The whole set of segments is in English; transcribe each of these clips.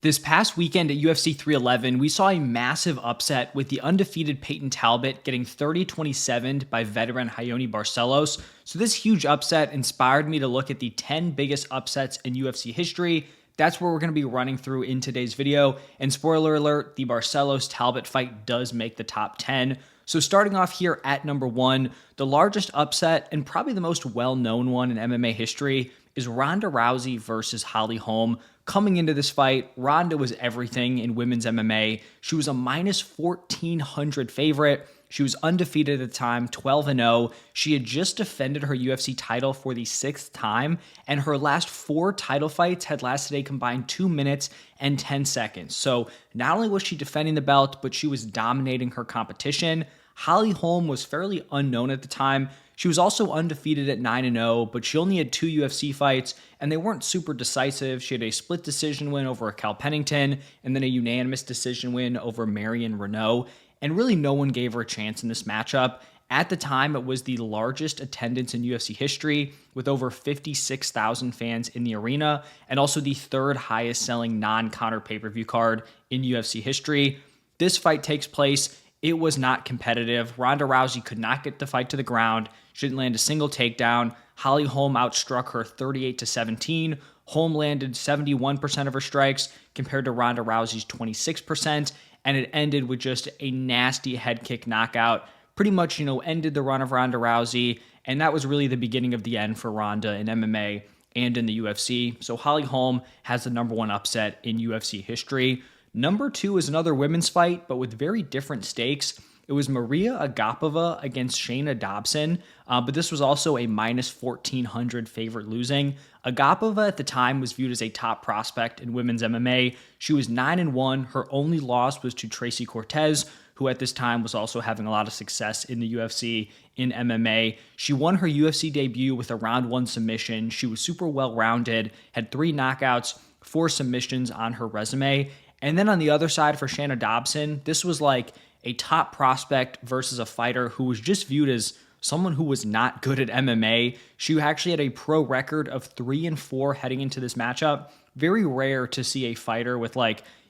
This past weekend at UFC 311, we saw a massive upset with the undefeated Payton Talbott getting 30-27 by veteran Raoni Barcelos. So this huge upset inspired me to look at the 10 biggest upsets in UFC history. That's what we're going to be running through in today's video. And spoiler alert, the Barcelos-Talbott fight does make the top 10. So starting off here at number 1, the largest upset and probably the most well-known one in MMA history is Ronda Rousey versus Holm. Coming into this fight, Ronda was everything in women's MMA. She was a minus 1,400 favorite. She was undefeated at the time, 12-0. She had just defended her UFC title for the 6th time, and her last 4 title fights had lasted a combined 2 minutes and 10 seconds. So not only was she defending the belt, but she was dominating her competition. Holm was fairly unknown at the time. She was also undefeated at 9-0, but she only had 2 UFC fights, and they weren't super decisive. She had a split decision win over Cal Pennington, and then a unanimous decision win over Mariya and Renan, and really no one gave her a chance in this matchup. At the time, it was the largest attendance in UFC history, with over 56,000 fans in the arena, and also the 3rd highest selling non-Conor pay-per-view card in UFC history. This fight takes place. It was not competitive. Ronda Rousey could not get the fight to the ground. She didn't land a single takedown. Holm outstruck her 38-17. Holm landed 71% of her strikes compared to Ronda Rousey's 26%, and it ended with just a nasty head kick knockout. Pretty much, ended the run of Ronda Rousey, and that was really the beginning of the end for Ronda in MMA and in the UFC. So Holm has the number 1 upset in UFC history. Number 2 is another women's fight, but with very different stakes. It was Mariya Agapova against Shana Dobson, but this was also a minus 1,400 favorite losing. Agapova at the time was viewed as a top prospect in women's MMA. She was 9-1. Her only loss was to Tracy Cortez, who at this time was also having a lot of success in the UFC in MMA. She won her UFC debut with a round 1 submission. She was super well-rounded, had 3 knockouts, 4 submissions on her resume. And then on the other side for Shana Dobson, this was like a top prospect versus a fighter who was just viewed as someone who was not good at MMA. She actually had a pro record of 3-4 heading into this matchup. Very rare to see a fighter with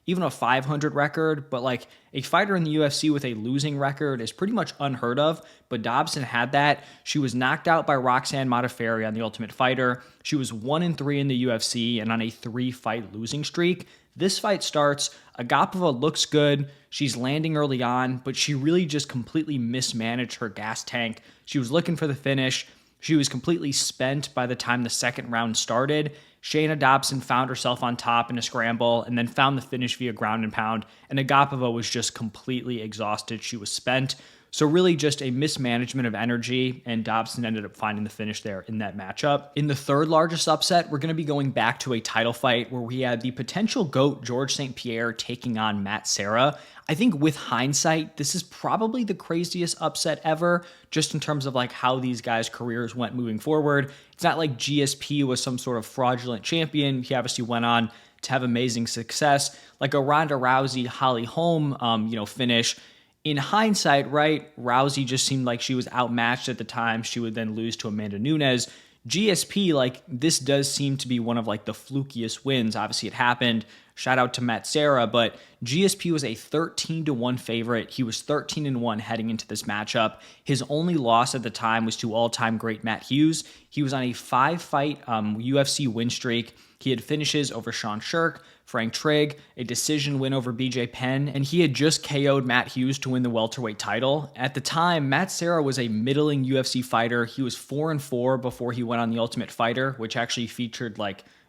even a 500 record, but a fighter in the UFC with a losing record is pretty much unheard of, but Dobson had that. She was knocked out by Roxanne Modafferi on The Ultimate Fighter. She was 1-3 in the UFC and on a 3-fight losing streak. This fight starts, Agapova looks good, she's landing early on, but she really just completely mismanaged her gas tank. She was looking for the finish. She was completely spent by the time the second round started. Shana Dobson found herself on top in a scramble and then found the finish via ground and pound, and Agapova was just completely exhausted. She was spent. So really just a mismanagement of energy, and Dobson ended up finding the finish there in that matchup. In the 3rd largest upset, we're going to be going back to a title fight where we had the potential GOAT George St. Pierre taking on Matt Serra. I think with hindsight, this is probably the craziest upset ever, just in terms of how these guys' careers went moving forward. It's not like GSP was some sort of fraudulent champion. He obviously went on to have amazing success, like a Ronda Rousey, Holm, finish. In hindsight, right, Rousey just seemed like she was outmatched at the time. She would then lose to Amanda Nunes. GSP, this does seem to be one of the flukiest wins. Obviously, it happened. Shout out to Matt Serra, but GSP was a 13-1 favorite. He was 13-1 heading into this matchup. His only loss at the time was to all-time great Matt Hughes. He was on a 5-fight UFC win streak. He had finishes over Sean Shirk, Frank Trigg, a decision win over BJ Penn, and he had just KO'd Matt Hughes to win the welterweight title. At the time, Matt Serra was a middling UFC fighter. He was 4-4 before he went on The Ultimate Fighter, which actually featured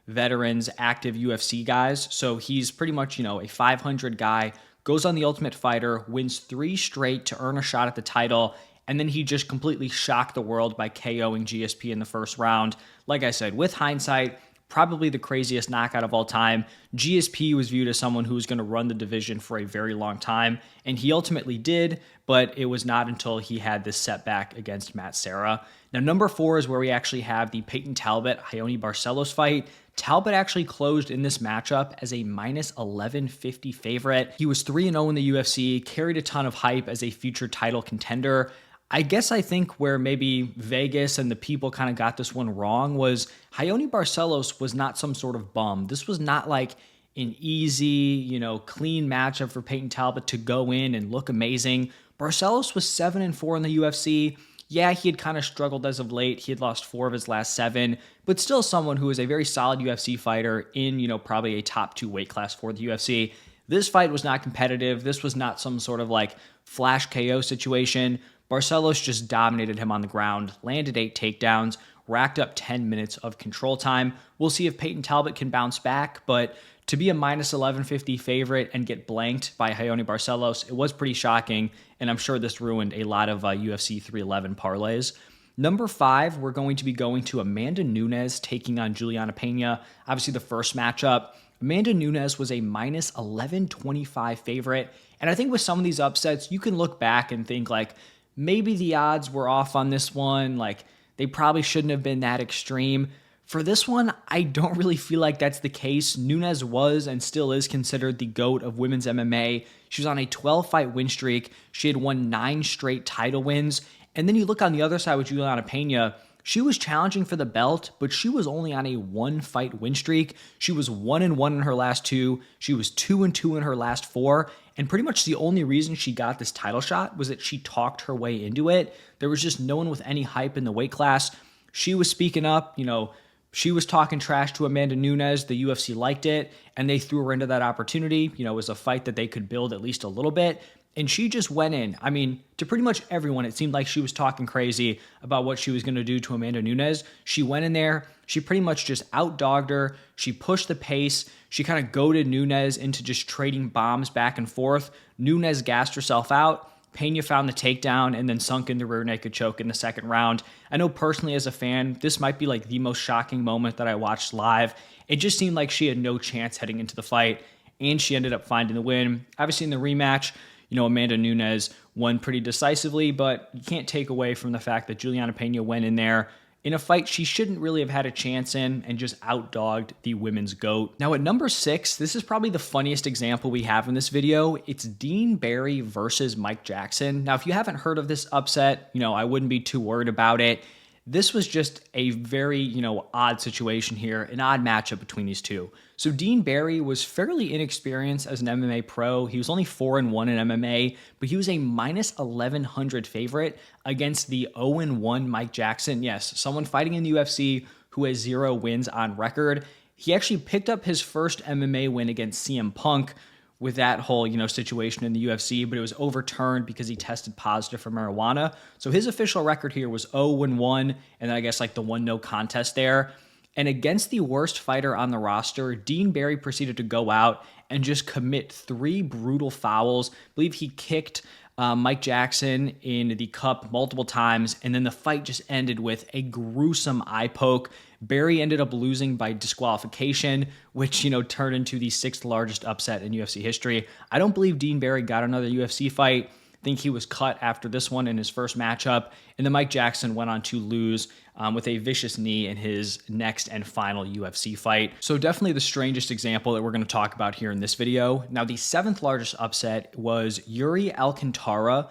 veterans, active UFC guys. So he's pretty much, a 500 guy, goes on The Ultimate Fighter, wins 3 straight to earn a shot at the title, and then he just completely shocked the world by KOing GSP in the first round. Like I said, with hindsight, probably the craziest knockout of all time. GSP was viewed as someone who was going to run the division for a very long time, and he ultimately did, but it was not until he had this setback against Matt Serra. Now, number 4 is where we actually have the Payton Talbott-Raoni Barcelos fight. Talbott actually closed in this matchup as a minus 1150 favorite. He was 3-0 in the UFC, carried a ton of hype as a future title contender. I think where maybe Vegas and the people kind of got this one wrong was Raoni Barcelos was not some sort of bum. This was not an easy, clean matchup for Payton Talbott to go in and look amazing. Barcelos was 7-4 in the UFC. Yeah, he had kind of struggled as of late. He had lost 4 of his last 7, but still someone who is a very solid UFC fighter in, probably a top 2 weight class for the UFC. This fight was not competitive. This was not some sort of like flash KO situation. Barcelos just dominated him on the ground, landed 8 takedowns, racked up 10 minutes of control time. We'll see if Payton Talbott can bounce back, but to be a minus 1150 favorite and get blanked by Raoni Barcelos, it was pretty shocking, and I'm sure this ruined a lot of UFC 311 parlays. Number 5, we're going to be going to Amanda Nunes taking on Julianna Pena. Obviously, the first matchup. Amanda Nunes was a minus 1125 favorite, and I think with some of these upsets, you can look back and think like, maybe the odds were off on this one, like they probably shouldn't have been that extreme. For this one, I don't really feel like that's the case. Nunes was and still is considered the GOAT of women's MMA. She was on a 12-fight win streak. She had won 9 straight title wins. And then you look on the other side with Julianna Pena. She was challenging for the belt, but she was only on a 1-fight win streak. She was 1-1 in her last 2. She was 2-2 in her last 4. And pretty much the only reason she got this title shot was that she talked her way into it. There was just no one with any hype in the weight class. She was speaking up, she was talking trash to Amanda Nunes. The UFC liked it, and they threw her into that opportunity. It was a fight that they could build at least a little bit. And she just went in. I mean, to pretty much everyone, it seemed like she was talking crazy about what she was going to do to Amanda Nunes. She went in there. She pretty much just outdogged her. She pushed the pace. She kind of goaded Nunes into just trading bombs back and forth. Nunes gassed herself out. Pena found the takedown and then sunk into rear naked choke in the second round. I know personally as a fan, this might be like the most shocking moment that I watched live. It just seemed like she had no chance heading into the fight, and she ended up finding the win. Obviously in the rematch, Amanda Nunes won pretty decisively, but you can't take away from the fact that Julianna Pena went in there in a fight she shouldn't really have had a chance in and just outdogged the women's GOAT. Now at number 6, this is probably the funniest example we have in this video. It's Dean Barry versus Mike Jackson. Now if you haven't heard of this upset, I wouldn't be too worried about it. This was just a very, odd situation here, an odd matchup between these two. So Dean Barry was fairly inexperienced as an MMA pro. He was only 4-1 in MMA, but he was a minus 1100 favorite against the 0-1 Mike Jackson. Yes, someone fighting in the UFC who has 0 wins on record. He actually picked up his first MMA win against CM Punk with that whole, situation in the UFC, but it was overturned because he tested positive for marijuana. So his official record here was 0-1, and then I guess like the 1-no contest there. And against the worst fighter on the roster, Dean Barry proceeded to go out and just commit 3 brutal fouls. I believe he kicked Mike Jackson in the cup multiple times, and then the fight just ended with a gruesome eye poke. Barry ended up losing by disqualification, which, turned into the 6th largest upset in UFC history. I don't believe Dean Barry got another UFC fight. I think he was cut after this one in his first matchup, and then Mike Jackson went on to lose with a vicious knee in his next and final UFC fight. So definitely the strangest example that we're going to talk about here in this video. Now, the 7th largest upset was Iuri Alcantara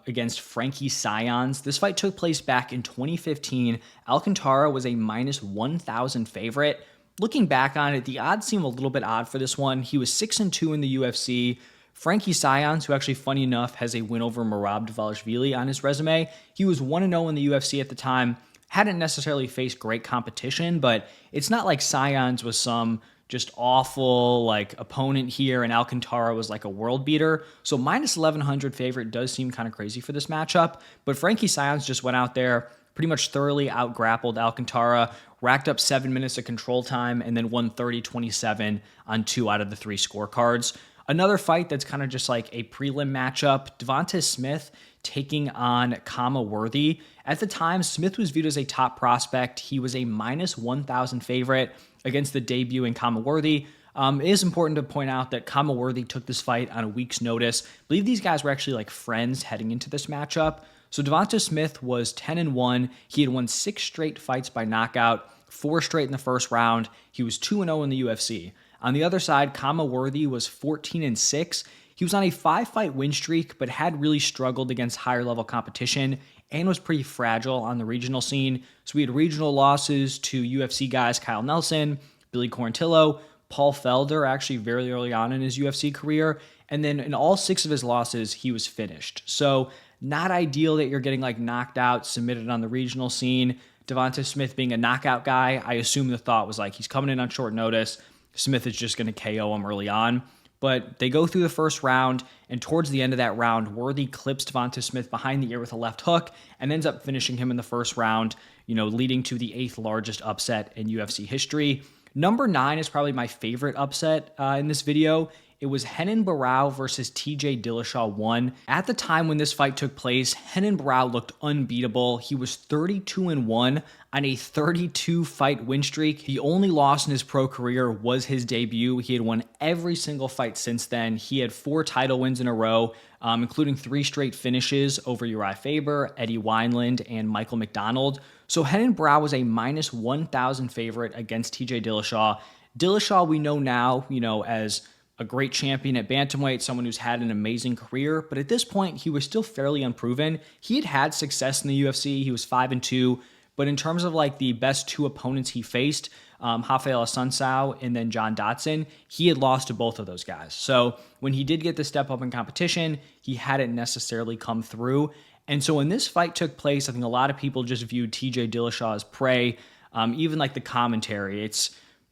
against Frankie Saenz. This fight took place back in 2015. Alcantara was a minus 1,000 favorite. Looking back on it, the odds seem a little bit odd for this one. He was 6-2 in the UFC. Frankie Saenz, who actually, funny enough, has a win over Merab Dvalishvili on his resume. He was 1-0 in the UFC at the time. Hadn't necessarily faced great competition, but it's not like Saenz was some just awful like opponent here and Alcantara was like a world beater. So minus 1100 favorite does seem kind of crazy for this matchup, but Frankie Saenz just went out there, pretty much thoroughly out-grappled Alcantara, racked up 7 minutes of control time, and then won 30-27 on 2 out of the 3 scorecards. Another fight that's kind of just like a prelim matchup, Devonte Smith taking on Khama Worthy. At the time, Smith was viewed as a top prospect. He was a minus 1,000 favorite against the debuting Khama Worthy. It is important to point out that Khama Worthy took this fight on a week's notice. I believe these guys were actually like friends heading into this matchup. So Devonte Smith was 10-1. He had won 6 straight fights by knockout, 4 straight in the first round. He was 2-0 in the UFC. On the other side, Khama Worthy was 14-6. He was on a 5-fight win streak, but had really struggled against higher level competition and was pretty fragile on the regional scene. So we had regional losses to UFC guys Kyle Nelson, Billy Quarantillo, Paul Felder actually very early on in his UFC career. And then in all 6 of his losses, he was finished. So not ideal that you're getting like knocked out, submitted on the regional scene. Devonte Smith being a knockout guy, I assume the thought was like he's coming in on short notice. Smith is just going to KO him early on. But they go through the first round, and towards the end of that round, Worthy clips Devonte Smith behind the ear with a left hook and ends up finishing him in the first round, leading to the 8th largest upset in UFC history. Number 9 is probably my favorite upset in this video. It was Renan Barao versus TJ Dillashaw 1. At the time when this fight took place, Renan Barao looked unbeatable. He was 32-1 on a 32-fight win streak. The only loss in his pro career was his debut. He had won every single fight since then. He had 4 title wins in a row, including 3 straight finishes over Uriah Faber, Eddie Wineland, and Michael McDonald. So Renan Barao was a minus 1,000 favorite against TJ Dillashaw. Dillashaw we know now, as a great champion at bantamweight, someone who's had an amazing career, but at this point, he was still fairly unproven. He had had success in the UFC. He was 5-2, but in terms of like the best 2 opponents he faced, Rafael Assunção and then John Dodson, he had lost to both of those guys. So when he did get the step up in competition, he hadn't necessarily come through. And so when this fight took place, I think a lot of people just viewed TJ Dillashaw as prey. Even like the commentary,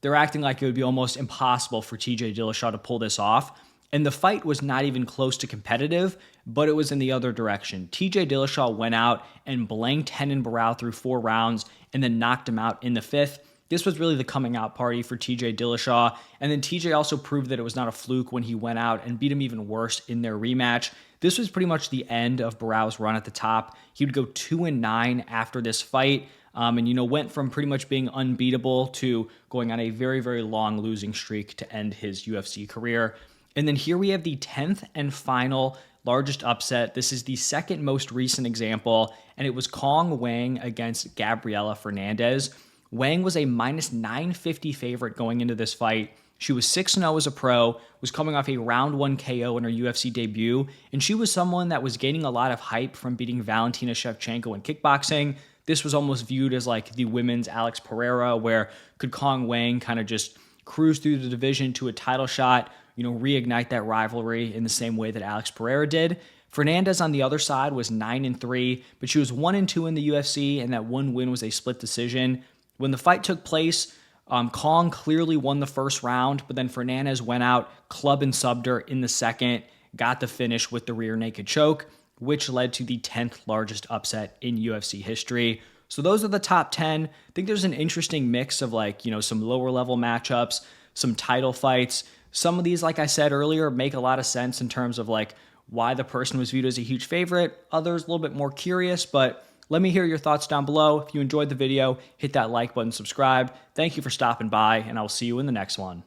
they're acting like it would be almost impossible for TJ Dillashaw to pull this off. And the fight was not even close to competitive, but it was in the other direction. TJ Dillashaw went out and blanked Renan Barao through 4 rounds and then knocked him out in the 5th. This was really the coming out party for TJ Dillashaw. And then TJ also proved that it was not a fluke when he went out and beat him even worse in their rematch. This was pretty much the end of Barao's run at the top. He would go 2-9 after this fight. And went from pretty much being unbeatable to going on a very, very long losing streak to end his UFC career. And then here we have the 10th and final largest upset. This is the second most recent example, and it was Cong Wang against Gabriella Fernandes. Wang was a minus 950 favorite going into this fight. She was 6-0 as a pro, was coming off a round 1 KO in her UFC debut, and she was someone that was gaining a lot of hype from beating Valentina Shevchenko in kickboxing. This was almost viewed as like the women's Alex Pereira, where could Cong Wang kind of just cruise through the division to a title shot, reignite that rivalry in the same way that Alex Pereira did. Fernandes on the other side was 9-3, but she was 1-2 in the UFC, and that one win was a split decision. When the fight took place, Cong clearly won the first round, but then Fernandes went out, club and subbed her in the second, got the finish with the rear naked choke, which led to the 10th largest upset in UFC history. So those are the top 10. I think there's an interesting mix of some lower level matchups, some title fights. Some of these, like I said earlier, make a lot of sense in terms of why the person was viewed as a huge favorite. Others a little bit more curious, but let me hear your thoughts down below. If you enjoyed the video, hit that like button, subscribe. Thank you for stopping by, and I will see you in the next one.